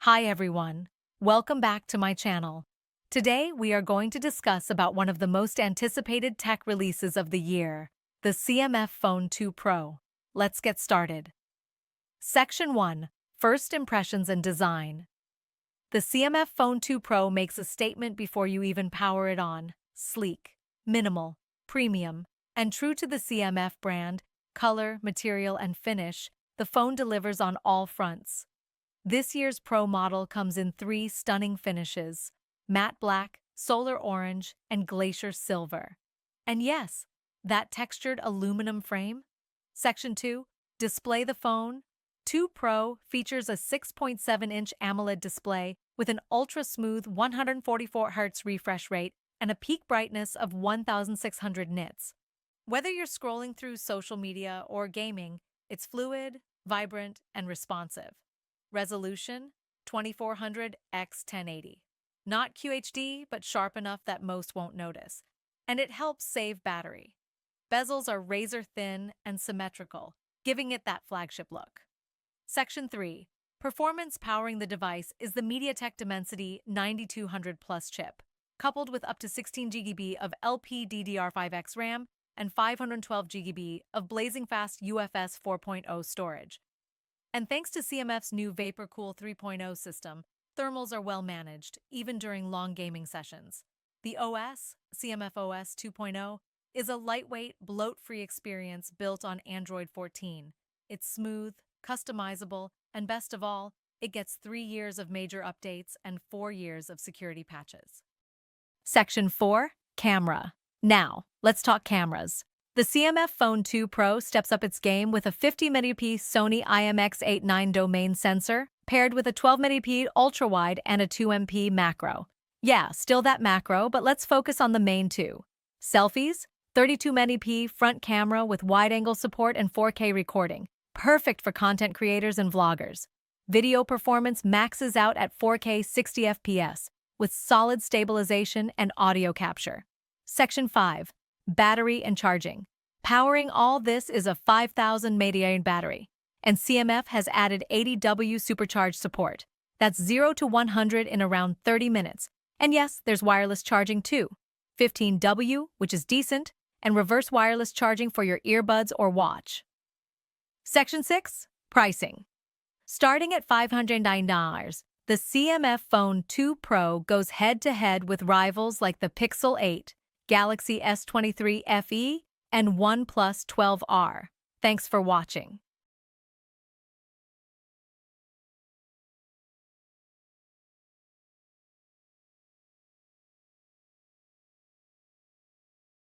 Hi everyone, welcome back to my channel. Today we are going to discuss about one of the most anticipated tech releases of the year, the CMF Phone 2 Pro. Let's get started. Section 1. First Impressions and Design. The CMF Phone 2 Pro makes a statement before you even power it on. Sleek, minimal, premium, and true to the CMF brand, color, material, and finish, the phone delivers on all fronts. This year's Pro model comes in three stunning finishes: matte black, solar orange, and glacier silver. And yes, that textured aluminum frame. Section 2. Display. The phone 2 Pro features a 6.7-inch AMOLED display with an ultra-smooth 144Hz refresh rate and a peak brightness of 1600 nits. Whether you're scrolling through social media or gaming, it's fluid, vibrant, and responsive. Resolution 2400 x 1080. Not QHD, but sharp enough that most won't notice. And it helps save battery. Bezels are razor thin and symmetrical, giving it that flagship look. Section 3. Performance. Powering the device is the MediaTek Dimensity 9200 Plus chip, coupled with up to 16 GB of LPDDR5X RAM and 512 GB of blazing fast UFS 4.0 storage. And thanks to CMF's new VaporCool 3.0 system, thermals are well managed, even during long gaming sessions. The OS, CMF OS 2.0, is a lightweight, bloat-free experience built on Android 14. It's smooth, customizable, and best of all, it gets 3 years of major updates and 4 years of security patches. Section 4. Camera. Now, let's talk cameras. The CMF Phone 2 Pro steps up its game with a 50-megapixel Sony IMX89 domain sensor, paired with a 12-megapixel ultra-wide and a 2MP macro. Yeah, still that macro, but let's focus on the main two. Selfies, 32-megapixel front camera with wide-angle support and 4K recording, perfect for content creators and vloggers. Video performance maxes out at 4K 60 FPS, with solid stabilization and audio capture. Section 5. Battery and charging. Powering all this is a 5000 mAh battery, and CMF has added 80W supercharge support. That's 0 to 100 in around 30 minutes. And yes, there's wireless charging too. 15W, which is decent, and reverse wireless charging for your earbuds or watch. Section 6. Pricing. Starting at $509, the CMF Phone 2 Pro goes head-to-head with rivals like the Pixel 8, Galaxy S23 FE, and OnePlus 12R. Thanks for watching.